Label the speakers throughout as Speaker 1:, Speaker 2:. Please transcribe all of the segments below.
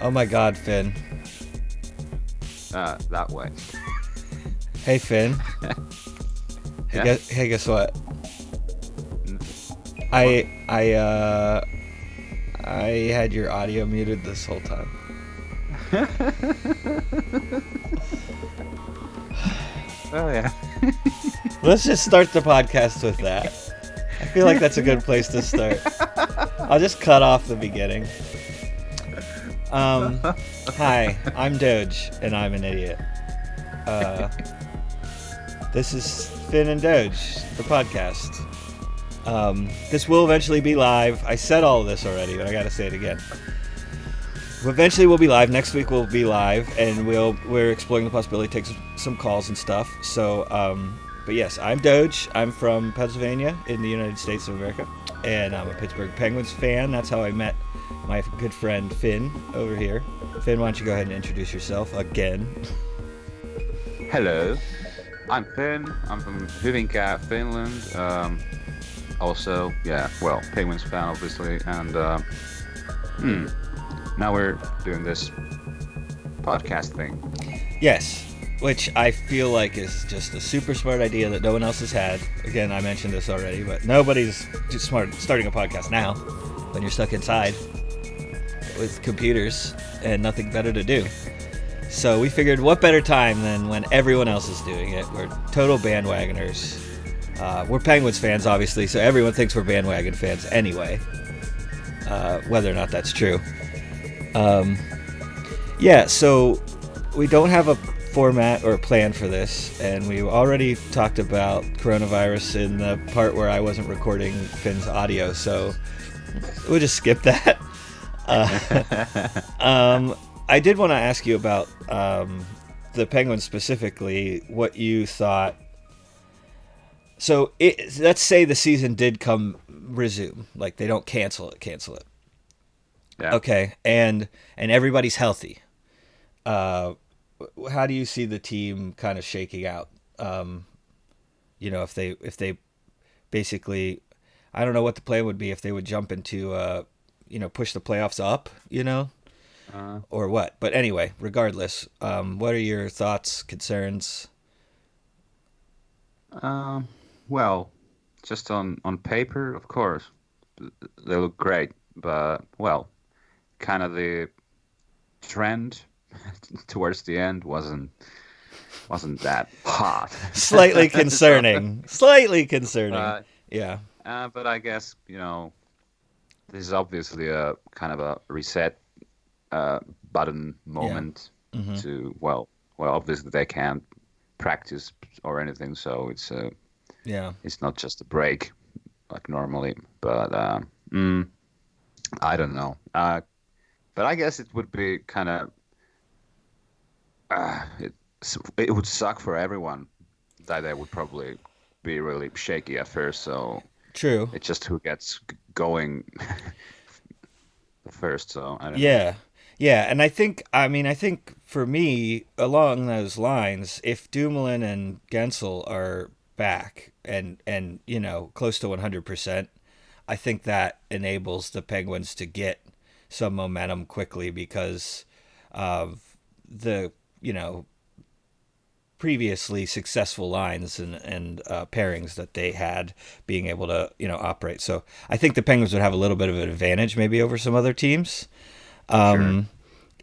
Speaker 1: Oh my God, Finn.
Speaker 2: That way.
Speaker 1: Hey, Finn. Hey,
Speaker 2: Yeah.
Speaker 1: guess what?
Speaker 2: N- What?
Speaker 1: I had your audio muted this whole time.
Speaker 2: Oh yeah.
Speaker 1: Let's just start the podcast with that. I feel like that's a good place to start. I'll just cut off the beginning. Hi, I'm Doge, and I'm an idiot. This is Finn and Doge, the podcast. This will eventually be live. I said all of this already, but I gotta say it again. Eventually we'll be live. Next week we'll be live, and we're exploring the possibility to take some calls and stuff. So, but yes, I'm Doge. I'm from Pennsylvania in the United States of America, and I'm a Pittsburgh Penguins fan. That's how I met my good friend Finn over here. Finn, why don't you go ahead and introduce yourself again?
Speaker 2: Hello. I'm Finn. I'm from Hyvinkää, Finland. Also, Penguins fan, obviously, and now we're doing this podcast thing.
Speaker 1: Yes, which I feel like is just a super smart idea that no one else has had. Again, I mentioned this already, but nobody's just smart starting a podcast now when you're stuck inside with computers and nothing better to do. So we figured what better time than when everyone else is doing it. We're total bandwagoners. We're Penguins fans, obviously, so everyone thinks we're bandwagon fans anyway, whether or not that's true. So we don't have a format or a plan for this, and we already talked about coronavirus in the part where I wasn't recording Finn's audio, so we'll just skip that. I did want to ask you about the Penguins specifically, what you thought. So let's say the season did resume, like they don't cancel it.
Speaker 2: Yeah.
Speaker 1: Okay, and everybody's healthy. How do you see the team kind of shaking out? If they basically, I don't know what the plan would be if they would jump into, push the playoffs up, or what. But anyway, regardless, what are your thoughts, concerns?
Speaker 2: Well, just on paper, of course, they look great, but kind of the trend towards the end wasn't that hot.
Speaker 1: Slightly concerning. Slightly concerning. Yeah.
Speaker 2: But I guess this is obviously a kind of a reset button moment
Speaker 1: Mm-hmm.
Speaker 2: to obviously they can't practice or anything, so it's not just a break like normally, but I don't know. But I guess it would be kind of it would suck for everyone that they would probably be really shaky at first. So
Speaker 1: True.
Speaker 2: it's just who gets going first. So I don't know.
Speaker 1: Yeah, and I think for me, along those lines, if Dumoulin and Gensel are back and close to 100%, I think that enables the Penguins to get some momentum quickly because of the previously successful lines and pairings that they had being able to operate. So I think the Penguins would have a little bit of an advantage maybe over some other teams.
Speaker 2: Sure.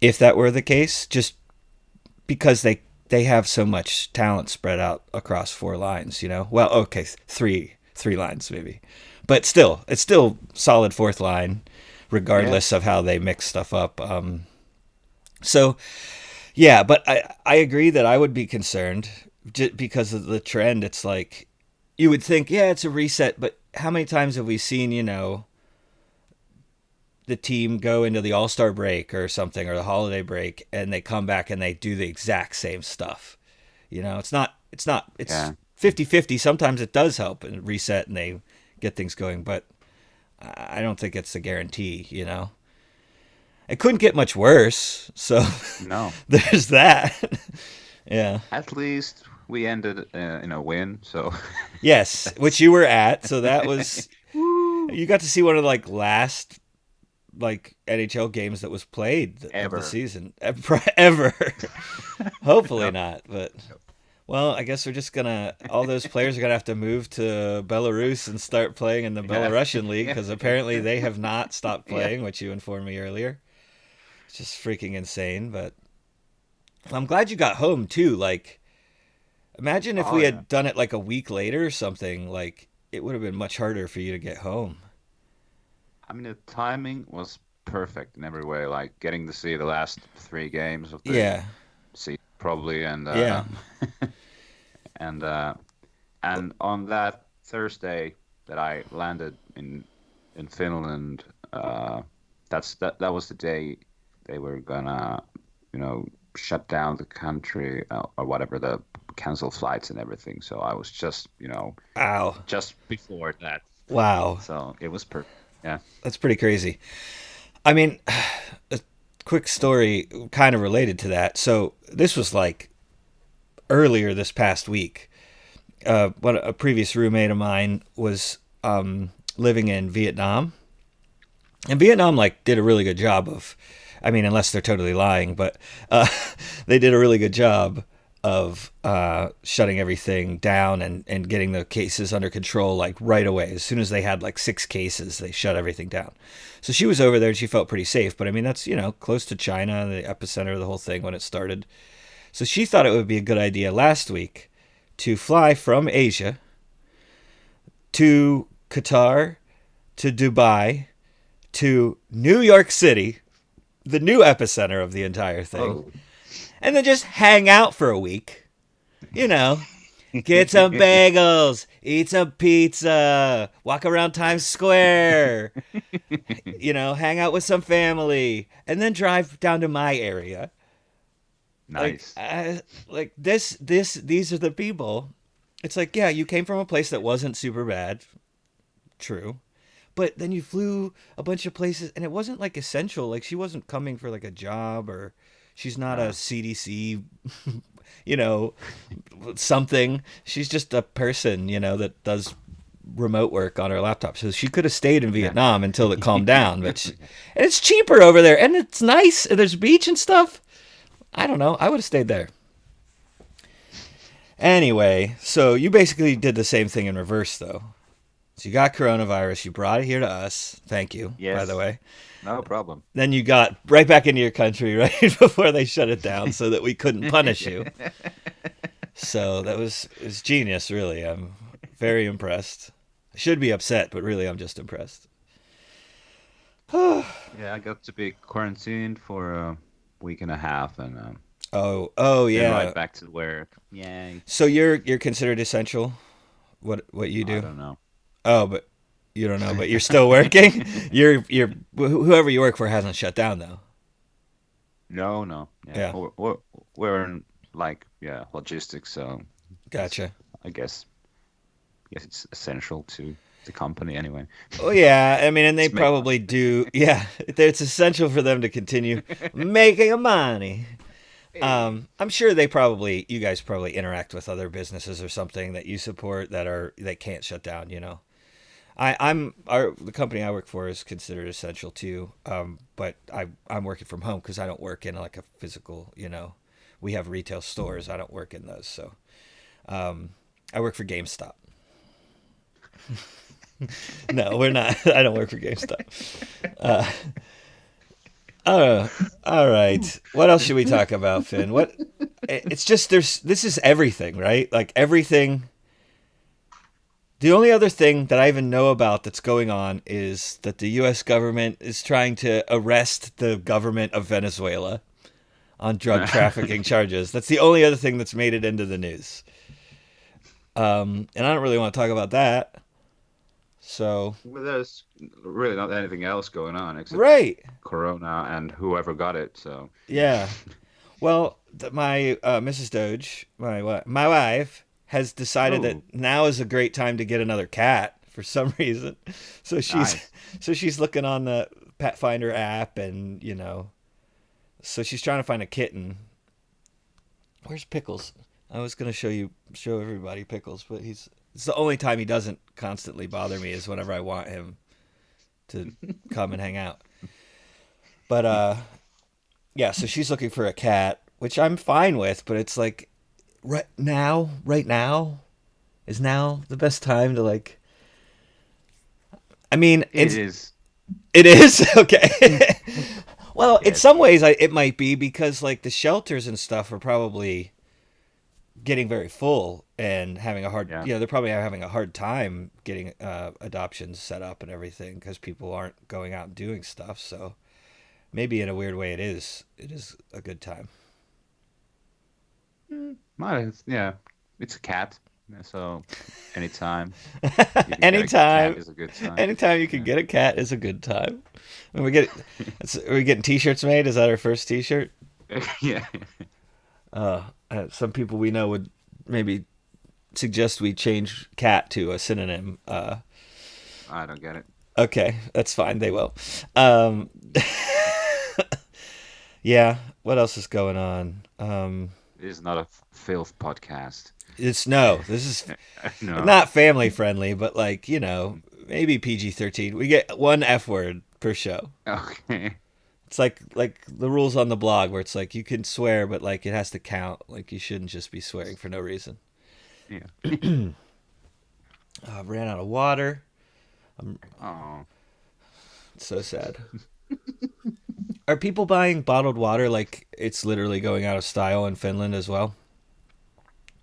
Speaker 1: If that were the case, just because they have so much talent spread out across four lines, Well, okay, three lines maybe, but still, it's still solid fourth line, regardless of how they mix stuff up. So, yeah, but I agree that I would be concerned just because of the trend. It's like you would think, yeah, it's a reset, but how many times have we seen, the team go into the All-Star break or something, or the holiday break, and they come back and they do the exact same stuff. It's 50-50. Sometimes it does help and reset and they get things going, but I don't think it's a guarantee, It couldn't get much worse, so
Speaker 2: No.
Speaker 1: there's that. Yeah.
Speaker 2: At least we ended in a win, so
Speaker 1: Yes, which you were at, so that was you got to see one of the last like NHL games that was played
Speaker 2: Ever.
Speaker 1: of the season ever. Hopefully not, but well, I guess we're just gonna. All those players are gonna have to move to Belarus and start playing in the Belarusian league because apparently they have not stopped playing, which you informed me earlier. It's just freaking insane. But I'm glad you got home too. Like, imagine if we had done it like a week later or something. Like, it would have been much harder for you to get home.
Speaker 2: I mean, the timing was perfect in every way. Like getting to see the last 3 games of the season, probably, and and on that Thursday that I landed in Finland, that was the day they were gonna, shut down the country or whatever, the cancel flights and everything. So I was just, just before that.
Speaker 1: Wow.
Speaker 2: So it was perfect. Yeah.
Speaker 1: That's pretty crazy. I mean, a quick story kind of related to that. So this was like earlier this past week. A previous roommate of mine was living in Vietnam. And Vietnam did a really good job of, I mean, unless they're totally lying, but they did a really good job of shutting everything down and getting the cases under control right away. As soon as they had 6 cases, they shut everything down. So she was over there and she felt pretty safe. But I mean, that's, close to China, the epicenter of the whole thing when it started. So she thought it would be a good idea last week to fly from Asia to Qatar to Dubai to New York City, the new epicenter of the entire thing. Oh. And then just hang out for a week, get some bagels, eat some pizza, walk around Times Square, hang out with some family, and then drive down to my area.
Speaker 2: Nice.
Speaker 1: These are the people. It's like, yeah, you came from a place that wasn't super bad. True. But then you flew a bunch of places, and it wasn't essential. She wasn't coming for a job, or she's not a CDC, something. She's just a person, that does remote work on her laptop. So she could have stayed in Vietnam until it calmed down. And it's cheaper over there, and it's nice. And there's beach and stuff. I don't know. I would have stayed there. Anyway, so you basically did the same thing in reverse, though. So you got coronavirus. You brought it here to us. Thank you, by the way.
Speaker 2: No problem.
Speaker 1: Then you got right back into your country right before they shut it down so that we couldn't punish you. So it was genius, really. I'm very impressed. I should be upset, but really I'm just impressed.
Speaker 2: Yeah, I got to be quarantined for a week and a half, and
Speaker 1: oh yeah,
Speaker 2: right back to work. Yay.
Speaker 1: So you're considered essential? What you do?
Speaker 2: I don't know.
Speaker 1: Oh, but you don't know, but you're still working? You're whoever you work for hasn't shut down, though.
Speaker 2: No. Yeah. We're in logistics, so
Speaker 1: gotcha.
Speaker 2: I guess it's essential to the company anyway.
Speaker 1: Oh yeah, I mean, and they probably do. Yeah, it's essential for them to continue making money. I'm sure you guys probably interact with other businesses or something that you support that can't shut down. The company I work for is considered essential too. But I'm working from home because I don't work in a physical. We have retail stores. I don't work in those. So, I work for GameStop. No, we're not. I don't work for GameStop. All right. What else should we talk about, Finn? It's just this is everything, right? Everything. The only other thing that I even know about that's going on is that the U.S. government is trying to arrest the government of Venezuela on drug trafficking charges. That's the only other thing that's made it into the news. And I don't really want to talk about that. So
Speaker 2: there's really not anything else going on except Corona and whoever got it. So
Speaker 1: yeah. Well, my Mrs. Doge, my wife, has decided that now is a great time to get another cat for some reason. So she's looking on the Pet Finder app, and so she's trying to find a kitten. Where's Pickles? I was gonna show everybody Pickles, but it's the only time he doesn't constantly bother me is whenever I want him to come and hang out. But yeah, so she's looking for a cat, which I'm fine with, but it's like right now is now the best time to like. I mean,
Speaker 2: It is.
Speaker 1: It is okay. Well, in
Speaker 2: Yes.
Speaker 1: some ways, it might be because like the shelters and stuff are probably getting very full and having a hard.
Speaker 2: Yeah.
Speaker 1: They're probably having a hard time getting adoptions set up and everything because people aren't going out and doing stuff. So maybe in a weird way, it is a good time.
Speaker 2: Well, yeah, it's a cat, so anytime you can get a
Speaker 1: Anytime,
Speaker 2: cat is a good time.
Speaker 1: anytime you can
Speaker 2: Yeah.
Speaker 1: get a cat is a good time. When we get, are we getting T-shirts made? Is that our first T-shirt?
Speaker 2: Yeah.
Speaker 1: Some people we know would maybe suggest we change cat to a synonym.
Speaker 2: I don't get it.
Speaker 1: Okay, that's fine. They will. Um, yeah. What else is going on?
Speaker 2: It is not a filth podcast.
Speaker 1: This is
Speaker 2: No.
Speaker 1: not family friendly, but like maybe PG-13. We get one F word per show.
Speaker 2: Okay.
Speaker 1: It's like the rules on the blog where it's like you can swear, but like it has to count. Like you shouldn't just be swearing for no reason.
Speaker 2: Yeah.
Speaker 1: I've ran out of water.
Speaker 2: Oh.
Speaker 1: It's so sad. Are people buying bottled water like it's literally going out of style in Finland as well?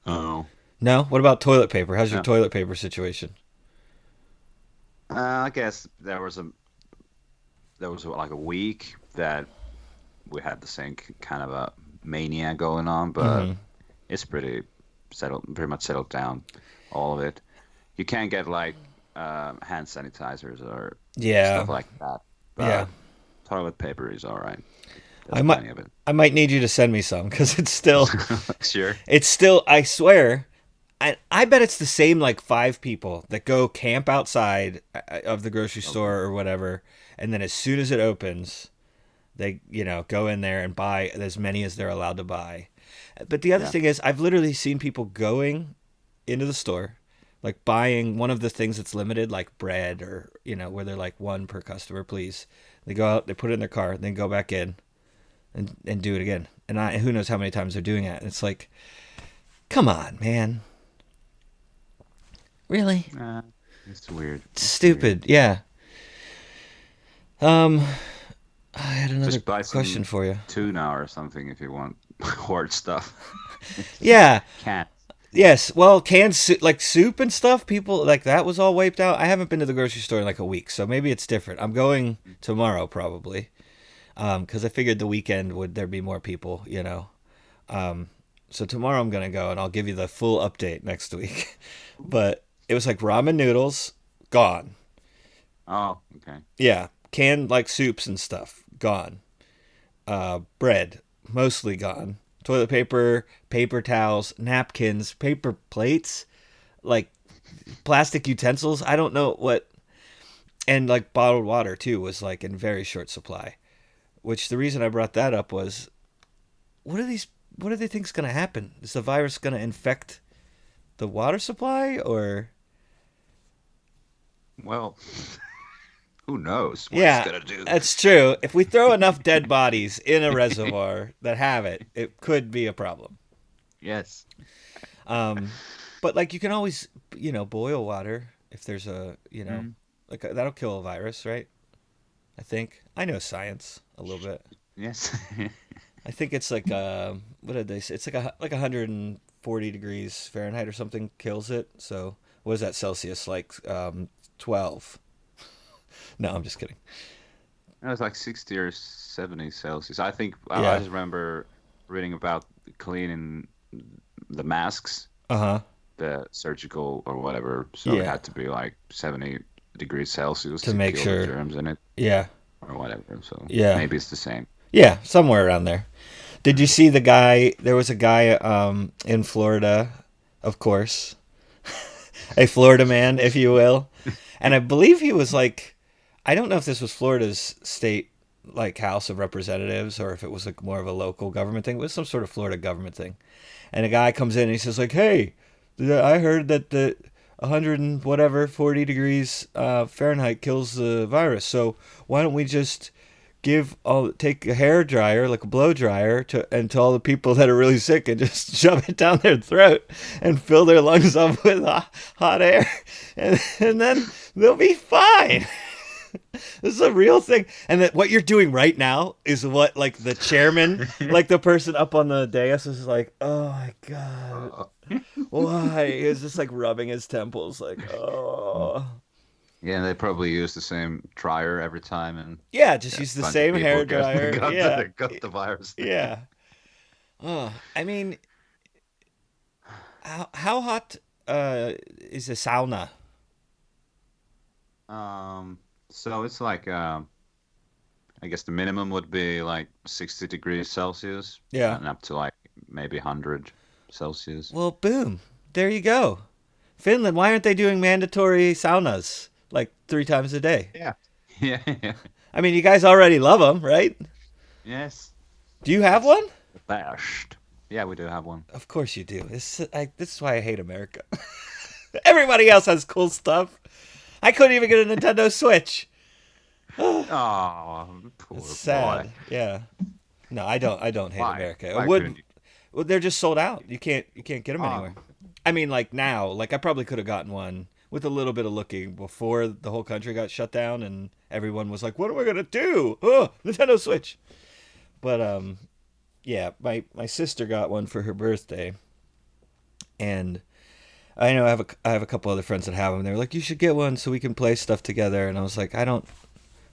Speaker 2: Oh.
Speaker 1: No? What about toilet paper? How's your
Speaker 2: No.
Speaker 1: toilet paper situation?
Speaker 2: I guess there was like a week that we had the same kind of a mania going on, but it's pretty much settled down, all of it. You can't get like hand sanitizers or
Speaker 1: Yeah.
Speaker 2: stuff like that. But
Speaker 1: Yeah.
Speaker 2: toilet paper is all right.
Speaker 1: I
Speaker 2: There's
Speaker 1: might
Speaker 2: plenty of it.
Speaker 1: I might need you to send me some because
Speaker 2: Sure.
Speaker 1: it's still I swear I bet it's the same like 5 people that go camp outside of the grocery store or whatever, and then as soon as it opens, they go in there and buy as many as they're allowed to buy. But the other thing is, I've literally seen people going into the store, like buying one of the things that's limited, like bread or where they're like one per customer, please. They go out, they put it in their car, then go back in, and do it again. And who knows how many times they're doing it. And it's like, come on, man. Really?
Speaker 2: It's weird.
Speaker 1: It's stupid. Yeah. I had another
Speaker 2: Just buy
Speaker 1: question
Speaker 2: some
Speaker 1: for you.
Speaker 2: tuna or something if you want hoard stuff.
Speaker 1: Yeah.
Speaker 2: Can't.
Speaker 1: Yes. Well, canned like soup and stuff. People like that was all wiped out. I haven't been to the grocery store in like a week, so maybe it's different. I'm going tomorrow probably, because I figured the weekend would there be more people. So tomorrow I'm gonna go and I'll give you the full update next week. But it was like ramen noodles gone.
Speaker 2: Oh, okay.
Speaker 1: Yeah, canned like soups and stuff gone. Bread mostly gone. Toilet paper, paper towels, napkins, paper plates, like plastic utensils. I don't know what. And like bottled water too was like in very short supply. Which the reason I brought that up was, what do they think's gonna happen? Is the virus gonna infect the water supply or?
Speaker 2: Well, who knows what
Speaker 1: Yeah,
Speaker 2: it's gonna do?
Speaker 1: that's true. If we throw enough dead bodies in a reservoir that have it, it could be a problem.
Speaker 2: Yes.
Speaker 1: But like you can always, boil water if there's like that'll kill a virus, right? I think I know science a little bit.
Speaker 2: Yes.
Speaker 1: I think it's like what did they say? It's like 140 degrees Fahrenheit or something kills it. So what is that Celsius like 12? No, I'm just kidding.
Speaker 2: It was like 60 or 70 Celsius. I think
Speaker 1: Yeah.
Speaker 2: I just remember reading about cleaning the masks,
Speaker 1: Uh-huh.
Speaker 2: the surgical or whatever. So it
Speaker 1: Yeah.
Speaker 2: had to be like 70 degrees Celsius
Speaker 1: To make
Speaker 2: kill
Speaker 1: sure.
Speaker 2: the germs in it
Speaker 1: Yeah.
Speaker 2: or whatever. So
Speaker 1: Yeah.
Speaker 2: maybe it's the same.
Speaker 1: Yeah, somewhere around there. Did you see the guy? There was a guy in Florida, of course, a Florida man, if you will, and I believe he was like, I don't know if this was Florida's state like House of Representatives or if it was like more of a local government thing. It was some sort of Florida government thing, and a guy comes in and he says like, "Hey, I heard that the 100 and whatever 40 degrees Fahrenheit kills the virus. So why don't we just take a hair dryer, like a blow dryer, and to all the people that are really sick, and just shove it down their throat and fill their lungs up with hot air, and then they'll be fine. This is a real thing. And that what you're doing right now is what, like, the chairman, like the person up on the dais is like, oh my God, why? He's just like rubbing his temples like, oh.
Speaker 2: Yeah, and they probably use the same dryer every time, and
Speaker 1: just use the same hair dryer.
Speaker 2: Got the virus.
Speaker 1: Yeah. Oh, I mean, how hot is a sauna?
Speaker 2: So it's like I guess the minimum would be like 60 degrees Celsius.
Speaker 1: Yeah.
Speaker 2: And up to like maybe 100 Celsius.
Speaker 1: Well, boom. There you go. Finland, why aren't they doing mandatory saunas like 3 times a day?
Speaker 2: Yeah. Yeah.
Speaker 1: I mean, you guys already love them, right?
Speaker 2: Yes.
Speaker 1: Do you have one?
Speaker 2: Bashed. Yeah, we do have one.
Speaker 1: Of course you do. This is why I hate America. Everybody else has cool stuff. I couldn't even get a Nintendo Switch.
Speaker 2: Oh, poor
Speaker 1: it's sad.
Speaker 2: boy.
Speaker 1: Yeah. No, I don't hate
Speaker 2: Why?
Speaker 1: America.
Speaker 2: Why
Speaker 1: Well, they're just sold out. You can't get them anywhere. I mean, like now, like I probably could have gotten one with a little bit of looking before the whole country got shut down and everyone was like, "What am I gonna do? Oh, Nintendo Switch." But yeah, my sister got one for her birthday, and I know I have a couple other friends that have them. They're like, "You should get one so we can play stuff together." And I was like, I don't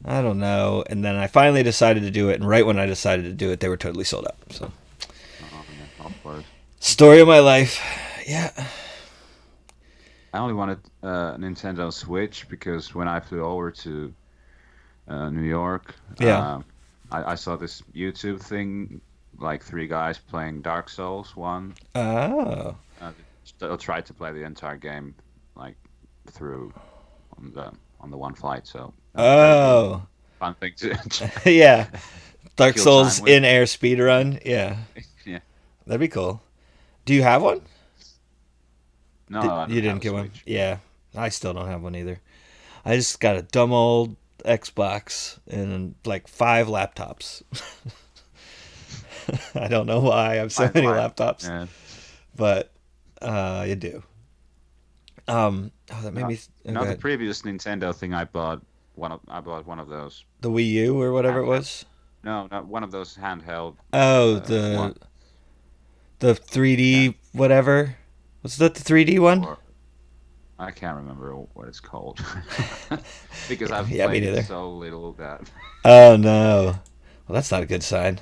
Speaker 1: know. And then I finally decided to do it, and right when I decided to do it, they were totally sold out. So, story of my life. Yeah.
Speaker 2: I only wanted a Nintendo Switch because when I flew over to New York, I saw this YouTube thing, like 3 guys playing Dark Souls 1.
Speaker 1: Oh.
Speaker 2: They'll try to play the entire game like through on the one flight. So fun thing to
Speaker 1: yeah, Dark Souls in-air speedrun. Yeah,
Speaker 2: yeah,
Speaker 1: that'd be cool. Do you have one?
Speaker 2: No,
Speaker 1: you didn't get one. Yeah, I still don't have one either. I just got a dumb old Xbox and like 5 laptops. I don't know why I have so many laptops, but you do. That made me.
Speaker 2: The previous Nintendo thing I bought one of those.
Speaker 1: The Wii U or whatever it was.
Speaker 2: No, not one of those handheld.
Speaker 1: Oh, the 3D whatever. Was that the 3D one?
Speaker 2: I can't remember what it's called because I've played it so little that.
Speaker 1: Oh no! Well, that's not a good sign.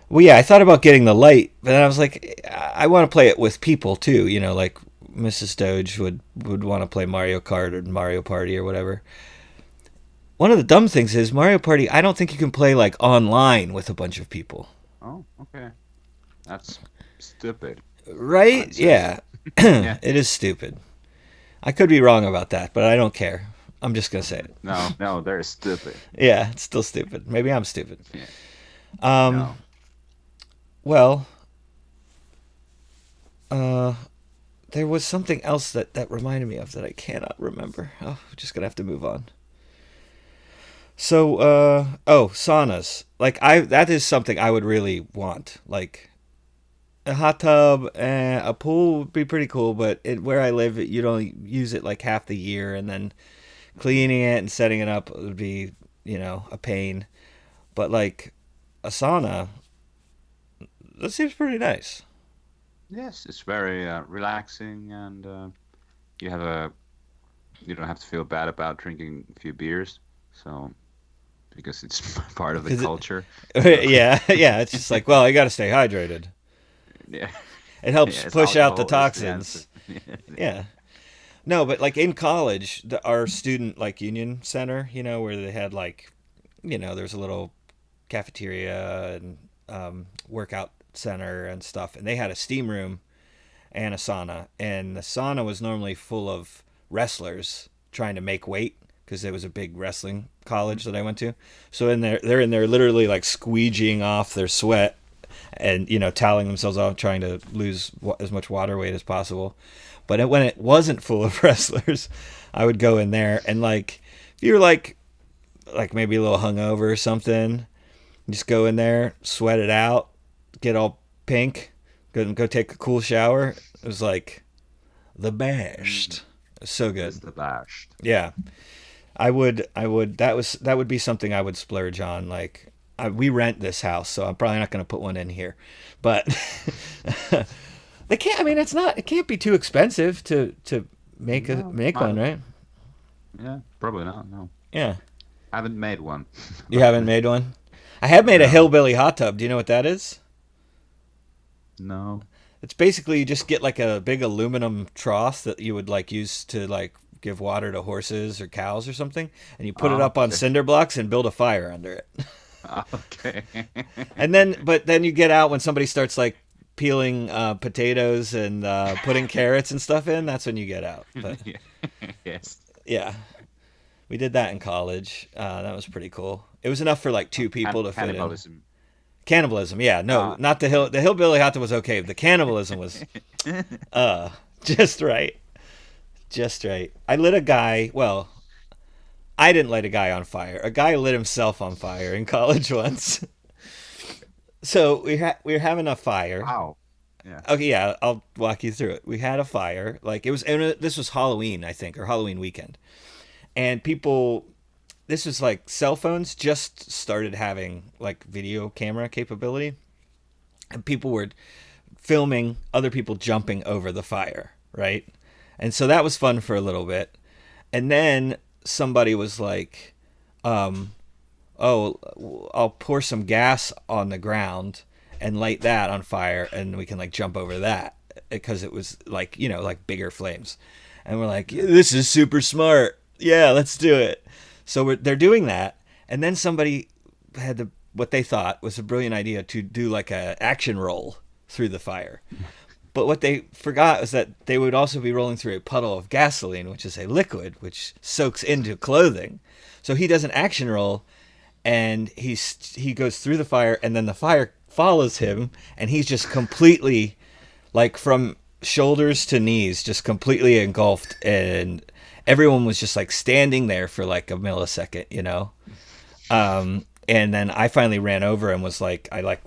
Speaker 1: Well, yeah, I thought about getting the Lite, but then I was like, I want to play it with people too. You know, like Mrs. Doge would want to play Mario Kart or Mario Party or whatever. One of the dumb things is Mario Party. I don't think you can play like online with a bunch of people.
Speaker 2: Oh, okay, that's stupid.
Speaker 1: Right? Yeah. Yeah. It is stupid. I could be wrong about that, but I don't care. I'm just gonna say it.
Speaker 2: No, they're stupid.
Speaker 1: Yeah, it's still stupid. Maybe I'm stupid.
Speaker 2: Yeah. No.
Speaker 1: Well, there was something else that reminded me of that I cannot remember. Oh, I'm just gonna have to move on. So, saunas. Like that is something I would really want. Like a hot tub and a pool would be pretty cool, but where I live, you'd only use it like half the year, and then cleaning it and setting it up would be, a pain. But like a sauna, that seems pretty nice.
Speaker 2: Yes, it's very relaxing, and you don't have to feel bad about drinking a few beers, so because it's part of the culture.
Speaker 1: Yeah, it's just like, well, I got to stay hydrated.
Speaker 2: Yeah,
Speaker 1: it helps push out the toxins. Yeah. No, but like in college, our student like union center, where they had like, there's a little cafeteria and workout center and stuff, and they had a steam room and a sauna, and the sauna was normally full of wrestlers trying to make weight because there was a big wrestling college that I went to. So they're in there literally like squeegeeing off their sweat and toweling themselves off, trying to lose as much water weight as possible. But when it wasn't full of wrestlers, I would go in there, and like if you're like like maybe a little hungover or something. Just go in there, sweat it out, get all pink, go take a cool shower. It was like the best. So good.
Speaker 2: It's the best.
Speaker 1: Yeah. I would that would be something I would splurge on. Like we rent this house, so I'm probably not going to put one in here. But they can't, I mean, it can't be too expensive to make one, right?
Speaker 2: Yeah, probably not. No.
Speaker 1: Yeah.
Speaker 2: I haven't made one.
Speaker 1: You haven't made one? I have made a Hillbilly Hot Tub. Do you know what that is?
Speaker 2: No.
Speaker 1: It's basically you just get like a big aluminum trough that you would like use to like give water to horses or cows or something, and you put it up on cinder blocks and build a fire under it.
Speaker 2: Okay.
Speaker 1: And then you get out when somebody starts like peeling potatoes and putting carrots and stuff in. That's when you get out. But,
Speaker 2: yes.
Speaker 1: Yeah. We did that in college. That was pretty cool. It was enough for like two people to fit in. Cannibalism, yeah. No, not the Hillbilly Hot Tub was okay. The cannibalism was just right. Just right. I lit a guy, well, I didn't light a guy on fire. A guy lit himself on fire in college once. So we were having a fire.
Speaker 2: Wow. Yeah.
Speaker 1: Okay, yeah, I'll walk you through it. We had a fire. Like this was Halloween, I think, or Halloween weekend. And this was like cell phones just started having like video camera capability, and people were filming other people jumping over the fire, right? And so that was fun for a little bit. And then somebody was like, oh, I'll pour some gas on the ground and light that on fire, and we can like jump over that, because it was like, like bigger flames. And we're like, this is super smart. Yeah, let's do it. So they're doing that, and then somebody had what they thought was a brilliant idea to do like a action roll through the fire. But what they forgot was that they would also be rolling through a puddle of gasoline, which is a liquid which soaks into clothing. So he does an action roll, and he goes through the fire, and then the fire follows him, and he's just completely, like from shoulders to knees, just completely engulfed, and everyone was just like standing there for like a millisecond, and then I finally ran over and was like, I like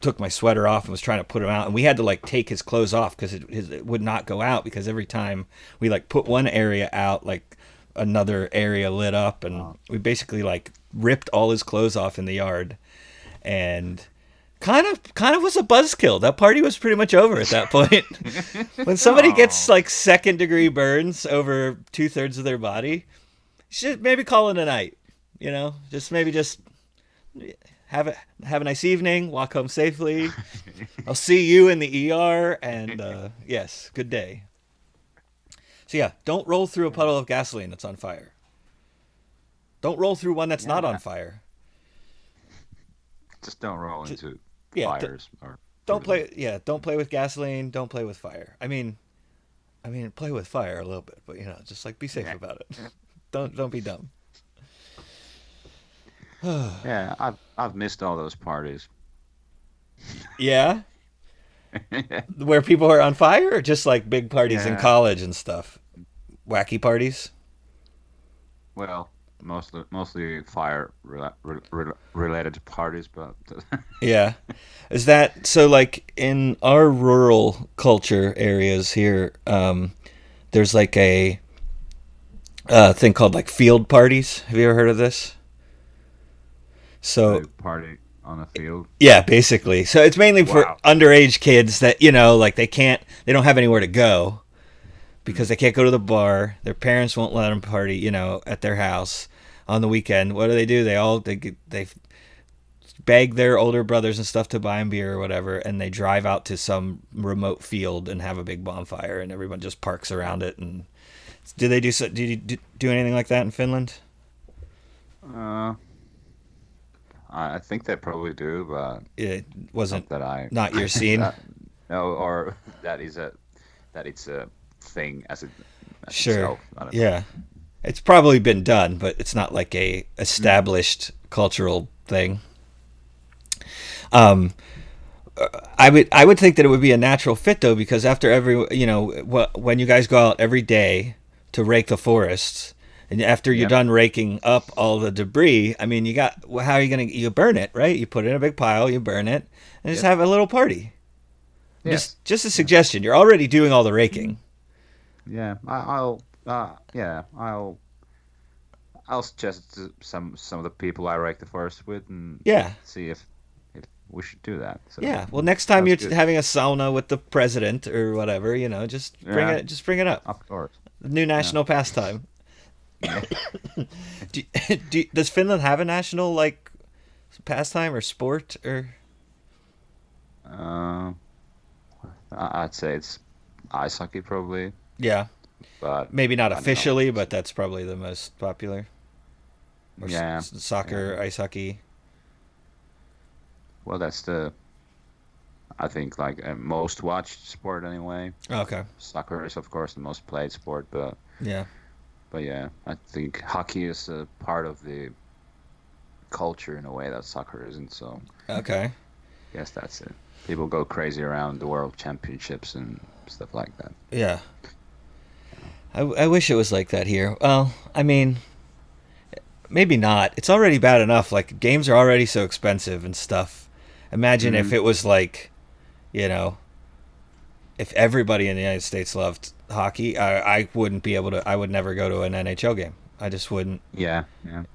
Speaker 1: took my sweater off and was trying to put him out, and we had to like take his clothes off because it would not go out, because every time we like put one area out, like another area lit up, and we basically like ripped all his clothes off in the yard, and kind of was a buzzkill. That party was pretty much over at that point. When somebody gets like 2nd-degree burns over 2/3 of their body, you should maybe call it a night. Just have a nice evening, walk home safely. I'll see you in the ER, and yes, good day. So yeah, don't roll through a puddle of gasoline that's on fire. Don't roll through one that's not on fire.
Speaker 2: Just don't roll into fires.
Speaker 1: Don't play with gasoline. Don't play with fire. I mean, play with fire a little bit, but just like be safe about it. Don't be dumb.
Speaker 2: Yeah, I've missed all those parties.
Speaker 1: Yeah. Where people are on fire, or just like big parties in college and stuff, wacky parties.
Speaker 2: Well, mostly fire related parties, but
Speaker 1: yeah. Is that so? Like in our rural culture areas here, there's like a thing called like field parties. Have you ever heard of this? So
Speaker 2: party on a field.
Speaker 1: Yeah, basically. So it's mainly for underage kids that like they don't have anywhere to go because they can't go to the bar. Their parents won't let them party, at their house on the weekend. What do? They beg their older brothers and stuff to buy them beer or whatever, and they drive out to some remote field and have a big bonfire, and everyone just parks around it. And did you do anything like that in Finland?
Speaker 2: I think they probably do, but
Speaker 1: it wasn't
Speaker 2: not
Speaker 1: your scene.
Speaker 2: No, or that it's a thing as
Speaker 1: sure.
Speaker 2: Itself. I don't know.
Speaker 1: Yeah, it's probably been done, but it's not like a established cultural thing. I would think that it would be a natural fit though, because after every when you guys go out every day to rake the forests, And after you're done raking up all the debris, I mean, how are you burn it, right? You put it in a big pile, you burn it, and just have a little party.
Speaker 2: Yes.
Speaker 1: Just a suggestion. You're already doing all the raking.
Speaker 2: Yeah, I'll suggest some of the people I rake the forest with, and see if we should do that. So,
Speaker 1: well, next time you're having a sauna with the president or whatever, just bring it up.
Speaker 2: Of course.
Speaker 1: The new national pastime. Does Finland have a national pastime or sport or?
Speaker 2: I'd say it's ice hockey probably.
Speaker 1: Yeah,
Speaker 2: but
Speaker 1: maybe not officially, but that's probably the most popular. Or soccer, ice hockey.
Speaker 2: Well, that's I think most watched sport anyway.
Speaker 1: Okay.
Speaker 2: Soccer is of course the most played sport, but yeah, I think hockey is a part of the culture in a way that soccer isn't. So
Speaker 1: okay.
Speaker 2: Yes, that's it. People go crazy around the world championships and stuff like that.
Speaker 1: Yeah. I wish it was like that here. Well, I mean, maybe not. It's already bad enough. Games are already so expensive and stuff. Imagine if it was if everybody in the United States loved hockey, I wouldn't be able to. I would never go to an NHL game. I just wouldn't.
Speaker 2: Yeah.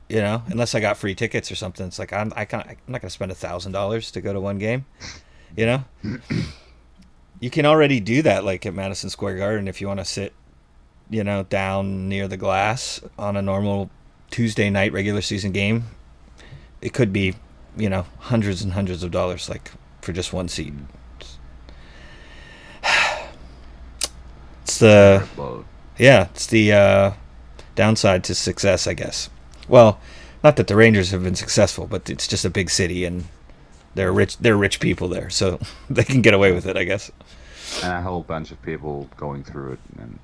Speaker 1: Unless I got free tickets or something. It's I'm not going to spend $1,000 to go to one game. You can already do that at Madison Square Garden if you want to sit, down near the glass on a normal Tuesday night regular season game. It could be, hundreds and hundreds of dollars for just one seat. It's the downside to success, I guess. Well, not that the Rangers have been successful, but it's just a big city and they're rich people there, so they can get away with it, I guess.
Speaker 2: And a whole bunch of people going through it and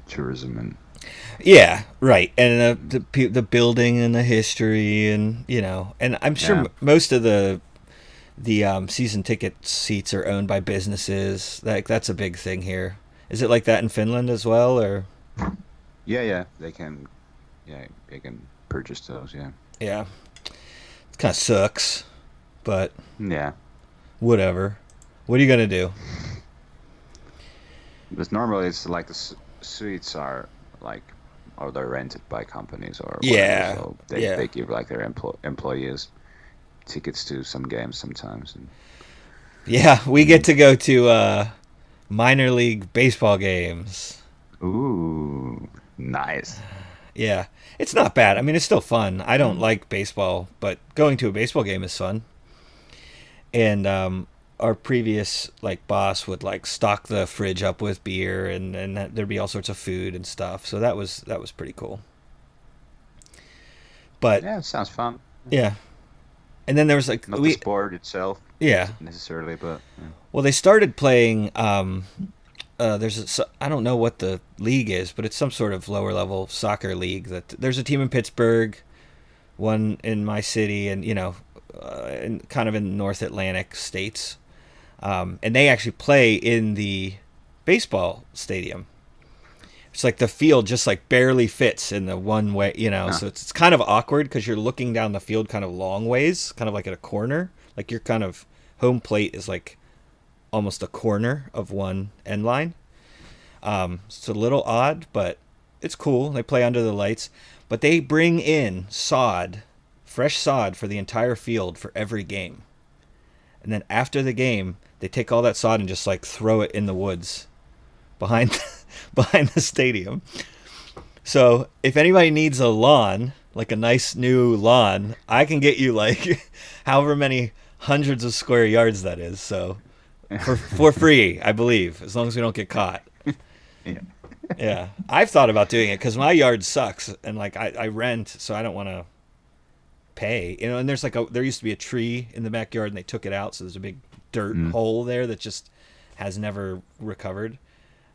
Speaker 2: tourism and
Speaker 1: yeah, right. And the building and the history and and I'm sure most of the season ticket seats are owned by businesses. That's a big thing here. Is it like that in Finland as well, or?
Speaker 2: Yeah, they can purchase those.
Speaker 1: Yeah, it kind of sucks, but whatever. What are you gonna do?
Speaker 2: Because normally it's the suites are or they're rented by companies or
Speaker 1: whatever,
Speaker 2: so they give their employees tickets to some games sometimes. And
Speaker 1: we get to go to minor league baseball games.
Speaker 2: Ooh, nice.
Speaker 1: Yeah, it's not bad. I mean, it's still fun. I don't like baseball, but going to a baseball game is fun. And our previous boss would stock the fridge up with beer, and there'd be all sorts of food and stuff. So that was pretty cool. But
Speaker 2: it sounds fun.
Speaker 1: Yeah, and then there was
Speaker 2: not the sport itself.
Speaker 1: Yeah,
Speaker 2: necessarily, but
Speaker 1: well, they started playing. I don't know what the league is, but it's some sort of lower level soccer league. There's a team in Pittsburgh, one in my city, and kind of in North Atlantic states, and they actually play in the baseball stadium. It's the field just barely fits in the one way, so it's kind of awkward because you're looking down the field kind of long ways, kind of at a corner. Your kind of home plate is almost a corner of one end line. It's a little odd, but it's cool. They play under the lights, but they bring in fresh sod for the entire field for every game. And then after the game, they take all that sod and just throw it in the woods behind the stadium. So if anybody needs a lawn, a nice new lawn, I can get you however many hundreds of square yards that is. So for free, I believe, as long as we don't get caught. Yeah. I've thought about doing it because my yard sucks and I rent, so I don't want to pay. And there's there used to be a tree in the backyard and they took it out, so there's a big dirt hole there that just has never recovered.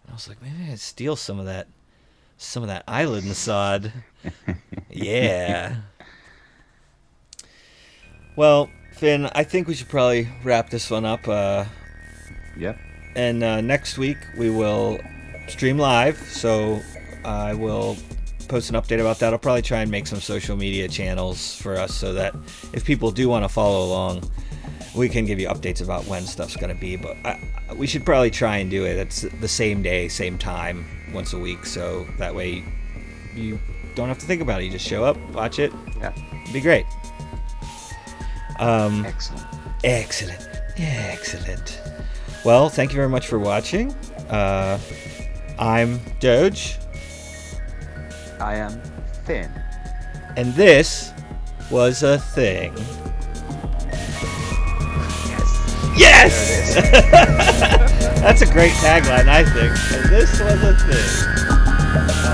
Speaker 1: And I was maybe I'd steal some of that island sod. Yeah. Well, Finn, I think we should probably wrap this one up.
Speaker 2: Yep.
Speaker 1: And next week we will stream live, so I will post an update about that. I'll probably try and make some social media channels for us so that if people do want to follow along, we can give you updates about when stuff's going to be. But we should probably try and do it. It's the same day, same time, once a week. So that way you don't have to think about it. You just show up, watch it.
Speaker 2: Yeah.
Speaker 1: It'd be great. Excellent. Well, thank you very much for watching. I'm Doge.
Speaker 2: I am Finn.
Speaker 1: And this was a thing. Yes! That's a great tagline, I think. And this was a thing.